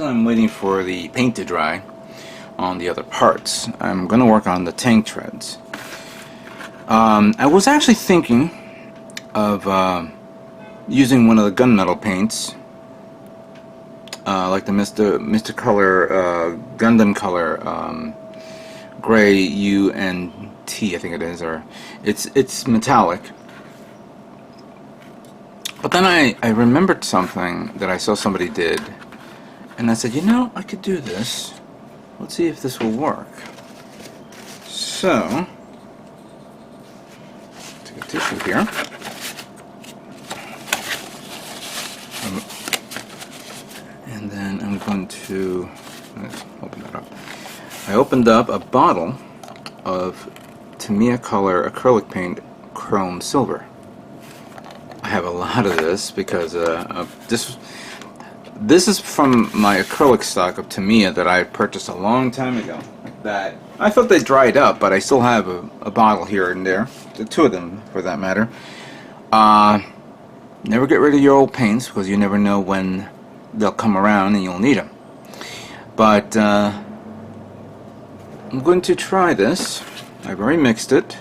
I'm waiting for the paint to dry on the other parts, I'm going to work on the tank treads. I was actually thinking of using one of the gunmetal paints, like the Mr. Color Gundam Color Gray UNT, I think it is, or it's metallic. But then I remembered something that I saw somebody did, and I said, you know, I could do this. Let's see if this will work. So, take a tissue here. And then I'm going to, let's open that up. I opened up a bottle of Tamiya Color acrylic paint chrome silver. I have a lot of this because this is from my acrylic stock of Tamiya that I purchased a long time ago. That I thought they dried up, but I still have a bottle here and there, two of them for that matter. Never get rid of your old paints because you never know when they'll come around and you'll need them. But I'm going to try this. I've already mixed it.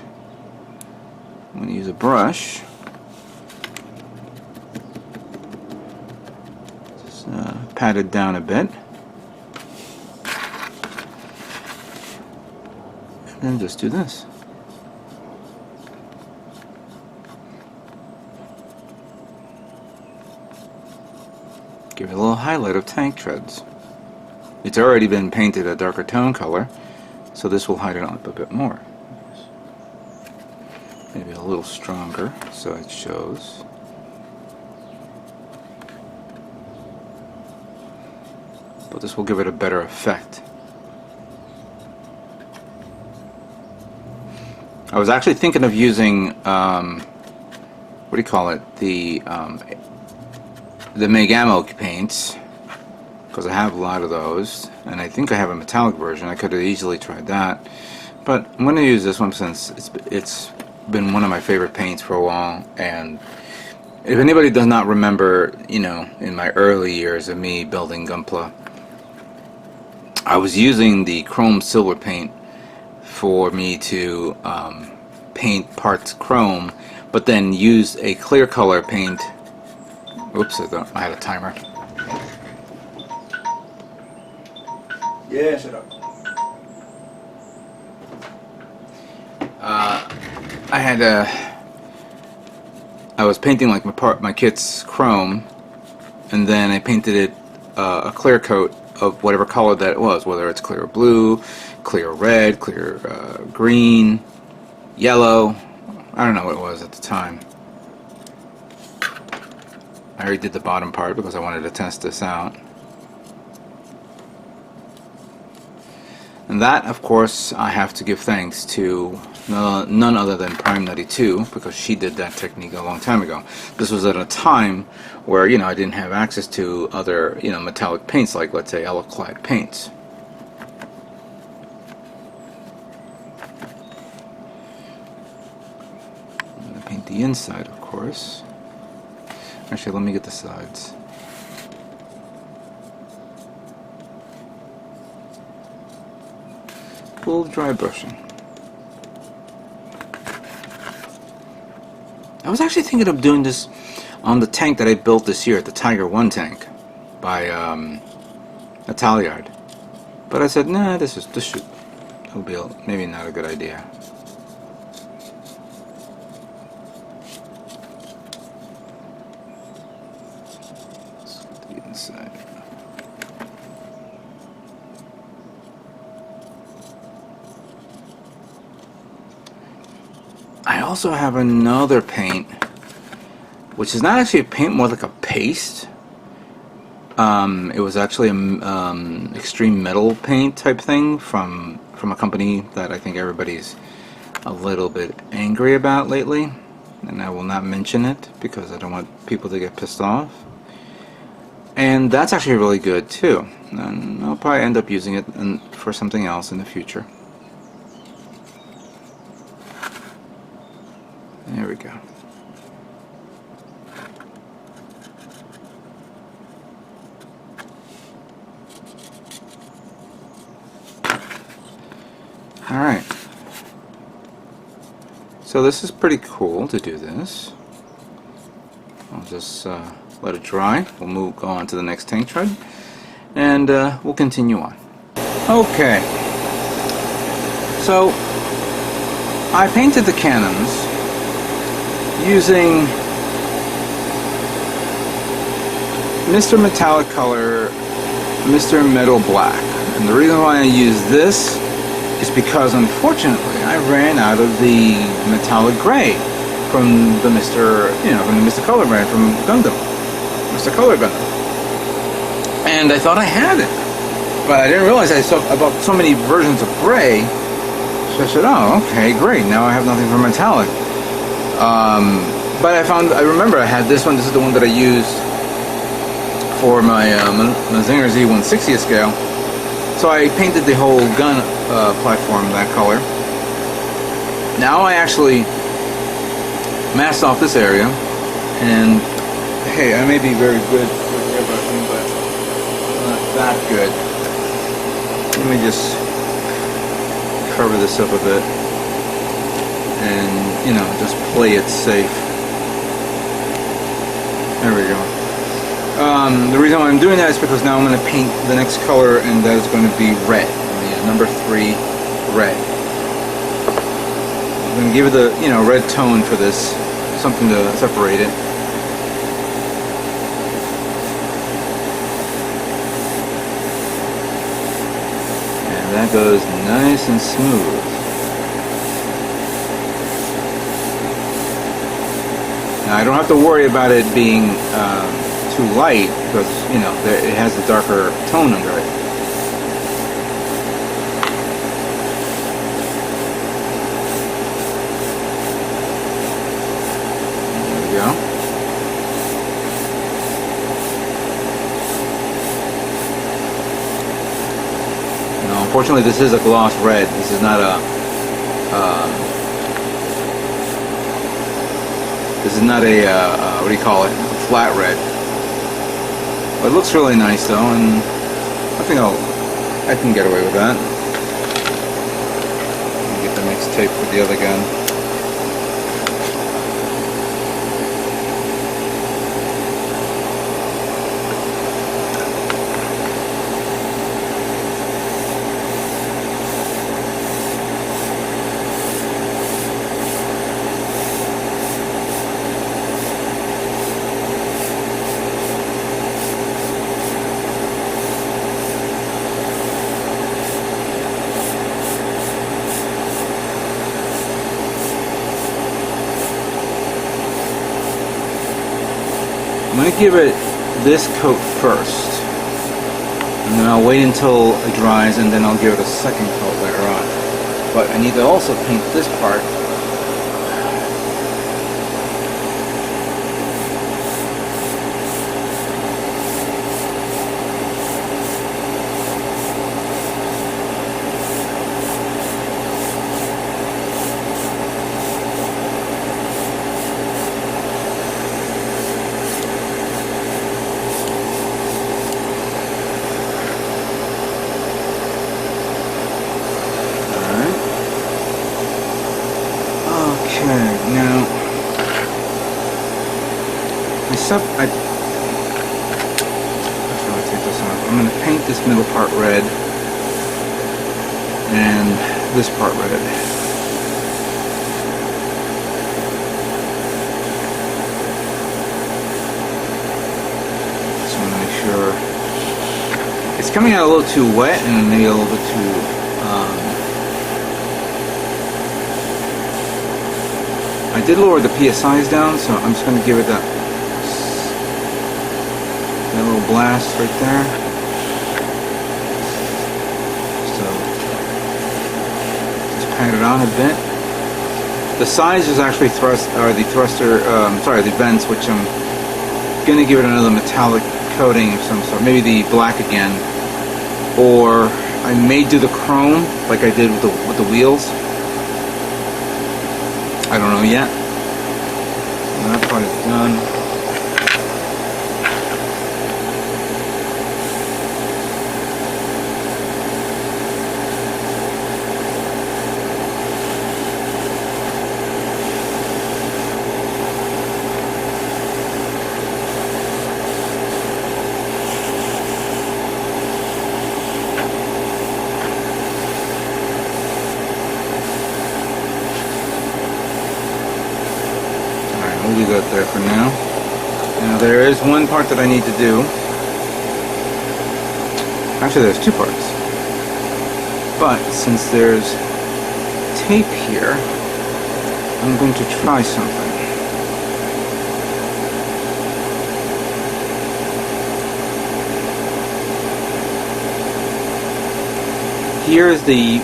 I'm going to use a brush. Just pat it down a bit. And then just do this. Give it a little highlight of tank treads. It's already been painted a darker tone color, so this will hide it up a bit more. Maybe a little stronger so it shows. But this will give it a better effect. I was actually thinking of using, what do you call it, the Megamo paints, because I have a lot of those, and I think I have a metallic version. I could have easily tried that, but I'm going to use this one since it's been one of my favorite paints for a while. And if anybody does not remember, you know, in my early years of me building Gunpla, I was using the chrome silver paint for me to paint parts chrome, but then use a clear color paint. Oops, I had a timer. Yeah, shut up. I was painting like my kit's chrome, and then I painted it a clear coat of whatever color that it was, whether it's clear blue, clear red, clear green, yellow. I don't know what it was at the time. I already did the bottom part because I wanted to test this out. And that, of course, I have to give thanks to none other than Prime92, because she did that technique a long time ago. This was at a time where, you know, I didn't have access to other, you know, metallic paints like, let's say, Eloclad paints. I'm going to paint the inside, of course. Actually, let me get the sides. A little dry brushing. I was actually thinking of doing this on the tank that I built this year, the Tiger 1 tank by Italiard. But I said, nah, this will be maybe not a good idea. Let's get the inside. I also have another paint, which is not actually a paint, more like a paste. It was actually an extreme metal paint type thing from a company that I think everybody's a little bit angry about lately, and I will not mention it because I don't want people to get pissed off. And that's actually really good too, and I'll probably end up using it for something else in the future. There we go. So this is pretty cool to do this. I'll just let it dry. We'll go on to the next tank tread, and we'll continue on. Okay, so I painted the cannons using Mr. Metallic Color, Mr. Metal Black. And the reason why I use this is because, unfortunately, I ran out of the metallic gray from the Mr. From the Mr. Color brand from Gundam, Mr. Color Gundam. And I thought I had it, but I didn't realize I bought so many versions of gray. So I said, "Oh, okay, great. Now I have nothing for metallic." But I remember I had this one. This is the one that I used for my Zinger Z160 scale. So I painted the whole gun platform that color. Now I actually masked off this area, and hey, I may be very good with airbrushing, but not that good. Let me just cover this up a bit, and just play it safe. There we go. The reason why I'm doing that is because now I'm going to paint the next color, and that is going to be red. Number 3, red. I'm going to give it the red tone for this, something to separate it. And that goes nice and smooth. Now I don't have to worry about it being too light, because it has a darker tone under it. There we go. Now, unfortunately, this is a gloss red. This is not a what do you call it? A flat red. But it looks really nice though, and I think I can get away with that. Get the next tape for the other gun. I'm going to give it this coat first, and then I'll wait until it dries, and then I'll give it a second coat later on. But I need to also paint this part. Now, I'm going to paint this middle part red and this part red. Just want to make sure it's coming out a little too wet and maybe a little bit too. I did lower the PSIs down, so I'm just going to give it that little blast right there. So just pat it on a bit. The sides is actually the vents, which I'm going to give it another metallic coating of some sort, maybe the black again, or I may do the chrome like I did with the wheels. I don't know yet. That part is done. there for now. Now there is one part that I need to do. Actually, there's two parts. But since there's tape here, I'm going to try something. Here's the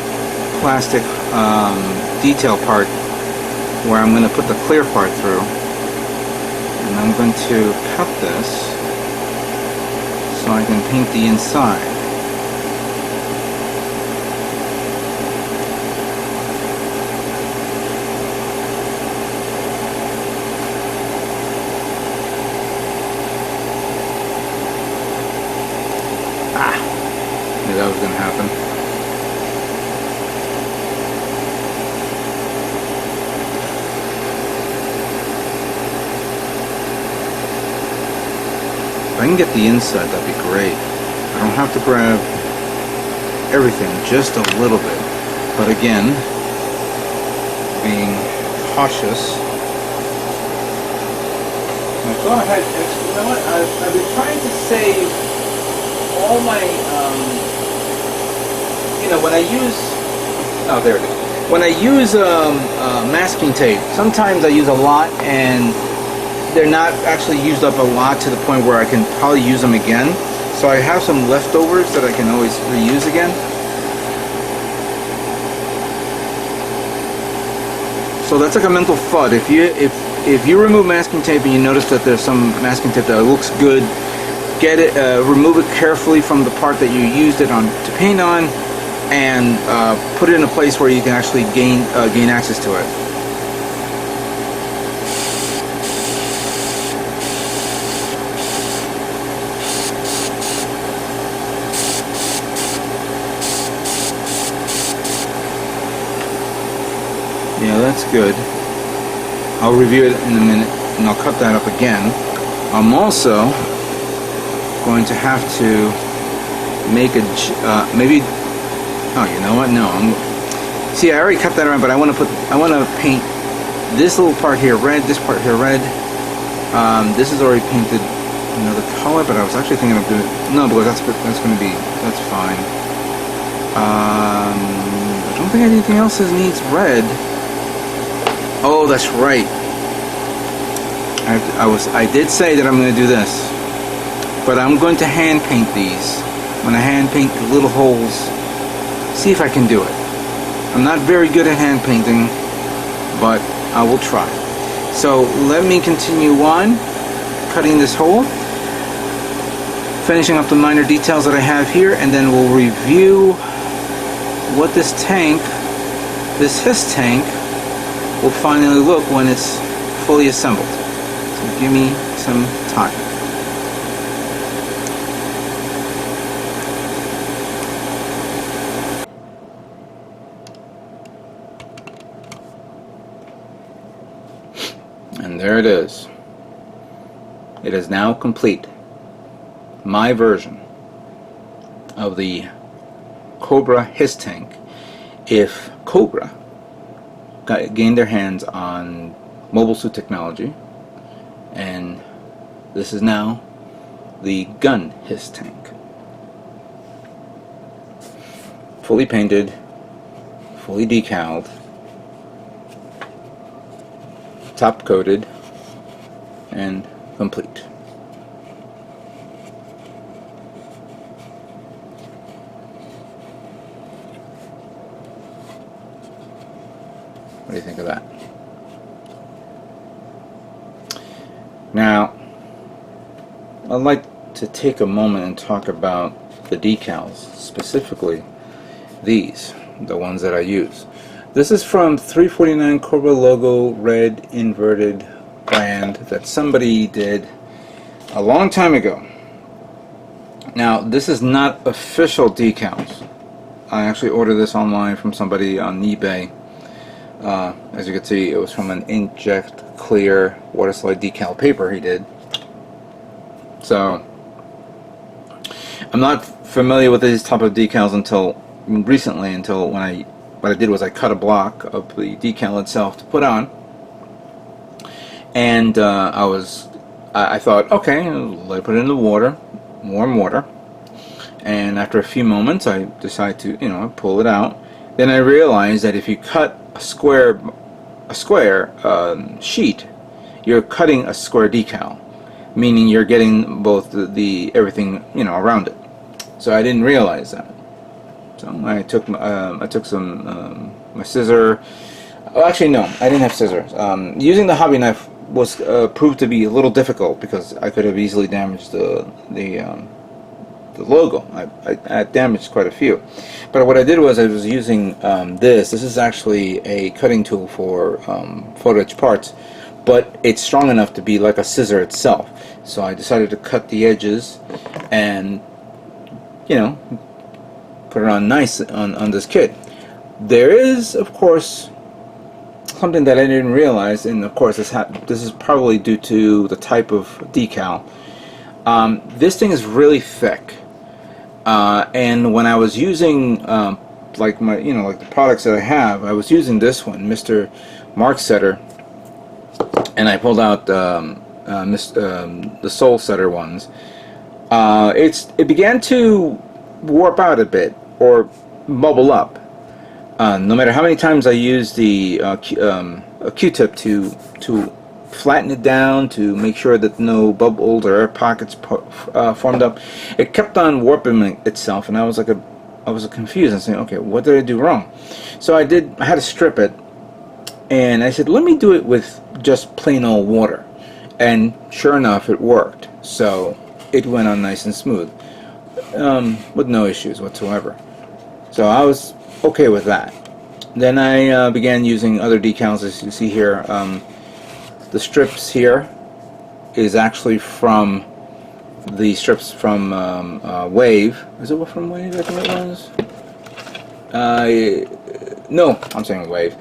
plastic detail part where I'm going to put the clear part through. And I'm going to cut this so I can paint the inside. Knew that was going to happen. If I can get the inside, that'd be great. I don't have to grab everything, just a little bit. But again, being cautious. I thought I had extra. You know what? I've been trying to save all my, when I use, oh, there it is. When I use masking tape, sometimes I use a lot and they're not actually used up a lot to the point where I can probably use them again. So I have some leftovers that I can always reuse again. So that's like a mental FUD. If you remove masking tape and you notice that there's some masking tape that looks good, get it, remove it carefully from the part that you used it on to paint on, and put it in a place where you can actually gain access to it. Yeah, that's good. I'll review it in a minute, and I'll cut that up again. I'm also going to have to make a maybe. Oh, you know what? No, see, I already cut that around, but I want to paint this little part here red, this part here red. This is already painted another color, but I was actually thinking of doing because that's going to be, that's fine. I don't think anything else needs red. Oh, that's right. I did say that I'm going to do this, but I'm going to hand paint these. I'm going to hand paint the little holes. See if I can do it. I'm not very good at hand painting, but I will try. So let me continue on cutting this hole, finishing up the minor details that I have here, and then we'll review what this tank, this GundamCustoms will finally look when it's fully assembled. So give me some time. And there it is. It is now complete. My version of the Cobra GundamCustoms. If Cobra gained their hands on mobile suit technology, and this is now the GundamCustoms. Fully painted, fully decaled, top coated, and complete. What do you think of that? Now, I'd like to take a moment and talk about the decals, specifically these, the ones that I use. This is from 349 Cobra logo, red inverted brand that somebody did a long time ago. Now, this is not official decals. I actually ordered this online from somebody on eBay. As you can see, it was from an inkjet clear water slide decal paper he did. So, I'm not familiar with these type of decals until recently, until when what I did was I cut a block of the decal itself to put on, and I thought, okay, let me put it in the water, warm water, and after a few moments I decided to, you know, pull it out. Then I realized that if you cut a square sheet, you're cutting a square decal, meaning you're getting both the everything, you know, around it. So I didn't realize that. So I took some my scissor. Oh, actually no, I didn't have scissors. Using the hobby knife was proved to be a little difficult because I could have easily damaged the logo. I damaged quite a few. But what I did was I was using this. This is actually a cutting tool for photo etch parts, but it's strong enough to be like a scissor itself. So I decided to cut the edges and, you know, put it on nice on this kit. There is, of course, something that I didn't realize, and of course this is probably due to the type of decal. This thing is really thick, and when I was using like my, you know, like the products that I have, I was using this one, Mr. Mark Setter, and I pulled out the Soul Setter ones. It began to warp out a bit or bubble up. No matter how many times I use the Q-tip to flatten it down to make sure that no bubbles or air pockets formed up, it kept on warping itself, and I was confused and saying, okay, what did I do wrong? So I had to strip it, and I said, let me do it with just plain old water, and sure enough, it worked. So it went on nice and smooth, with no issues whatsoever. So I was okay with that. Then I began using other decals, as you see here. The strips here is actually from the strips from Wave. Is it from Wave? I think it was. No, I'm saying Wave.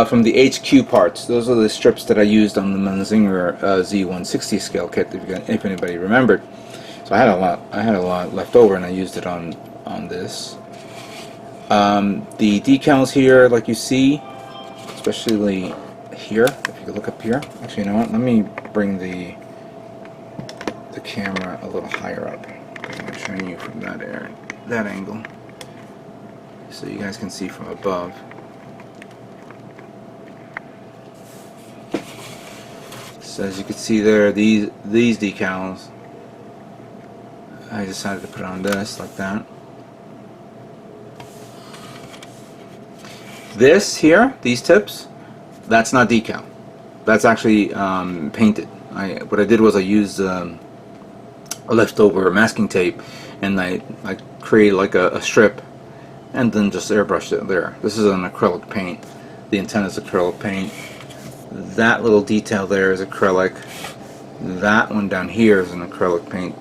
From the HQ parts. Those are the strips that I used on the Manzinger Z160 scale kit, if anybody remembered. So I had a lot left over, and I used it on this. The decals here, like you see, especially here, if you look up here. Actually, you know what? Let me bring the camera a little higher up. I'm showing you from that angle, so you guys can see from above. So as you can see there, these decals, I decided to put on this like that. This here, these tips, that's not decal. That's actually painted. What I did was I used a leftover masking tape, and I created like a strip, and then just airbrushed it there. This is an acrylic paint. The antenna is acrylic paint. That little detail there is acrylic. That one down here is an acrylic paint.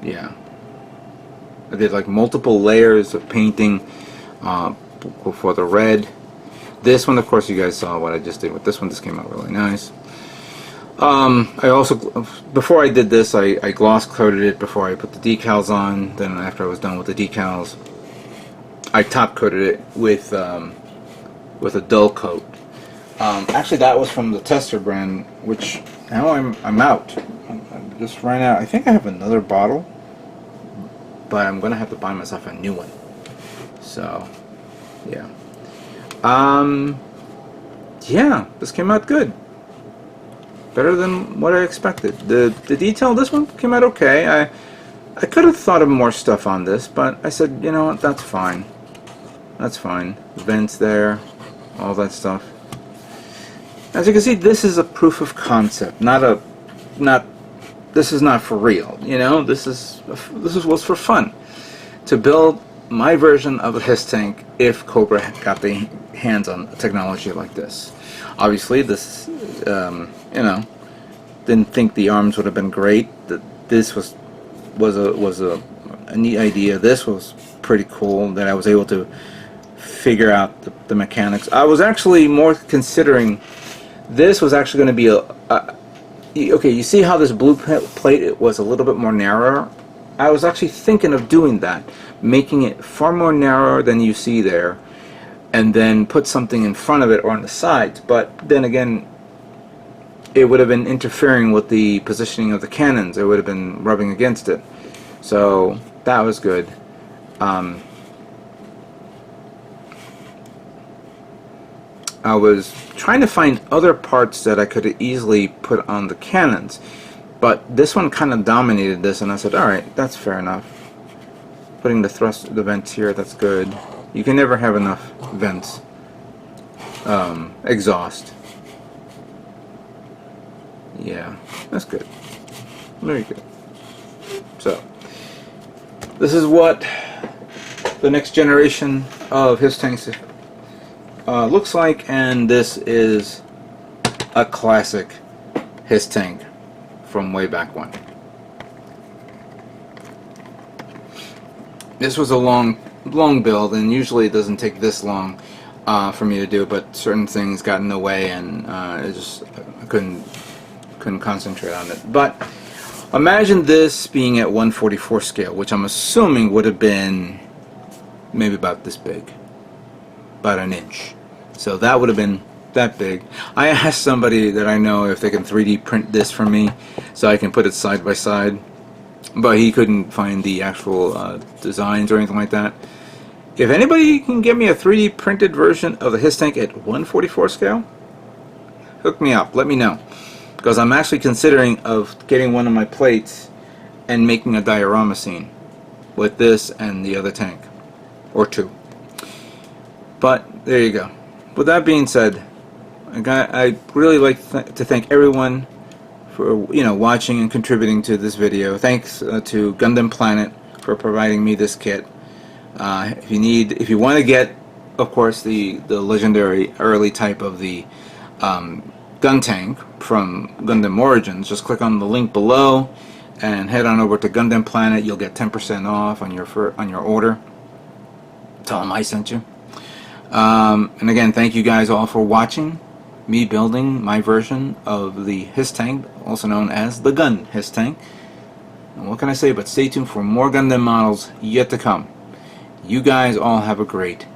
Yeah. I did like multiple layers of painting for the red. This one, of course, you guys saw what I just did with this one. This came out really nice. I also, before I did this, I gloss coated it before I put the decals on. Then after I was done with the decals, I top coated it with a dull coat. Actually, that was from the Tester brand, which now I'm out. I just ran out. I think I have another bottle, but I'm gonna have to buy myself a new one. So, yeah. Yeah, this came out good. Better than what I expected. The detail of this one came out okay. I could have thought of more stuff on this, but I said, you know what, that's fine. That's fine. Vents there, all that stuff. As you can see, this is a proof of concept, this is not for real, you know. This was for fun, to build my version of a GundamCustoms if Cobra got the hands on technology like this. Obviously, this, you know, didn't think the arms would have been great. This was a neat idea. This was pretty cool that I was able to figure out the mechanics. I was actually more considering this was actually going to be okay, you see how this blue plate, it was a little bit more narrower? I was actually thinking of doing that, making it far more narrower than you see there, and then put something in front of it or on the sides. But then again, it would have been interfering with the positioning of the cannons. It would have been rubbing against it. So that was good. I was trying to find other parts that I could easily put on the cannons, but this one kind of dominated this, and I said, alright, that's fair enough. Putting the vents here, that's good. You can never have enough vents. Exhaust. Yeah, that's good. Very good. So, this is what the next generation of HissTanks looks like, and this is a classic HissTank from way back when. This was a long build, and usually it doesn't take this long for me to do, but certain things got in the way, and I couldn't concentrate on it. But imagine this being at 1/44 scale, which I'm assuming would have been maybe about this big, about an inch. So that would have been that big. I asked somebody that I know if they can 3D print this for me so I can put it side by side, but he couldn't find the actual designs or anything like that. If anybody can get me a 3D printed version of the HissTank at 1/44 scale, hook me up, let me know, because I'm actually considering of getting one of my plates and making a diorama scene with this and the other tank, or two. But there you go. With that being said, I really like to thank everyone for watching and contributing to this video. Thanks to Gundam Planet for providing me this kit. If you want to get, of course, the legendary early type of the gun tank from Gundam Origins, just click on the link below and head on over to Gundam Planet. You'll get 10% off on your order. Tell them I sent you. And again, thank you guys all for watching me building my version of the HissTank, also known as the GunHissTank. And what can I say but stay tuned for more Gundam models yet to come. You guys all have a great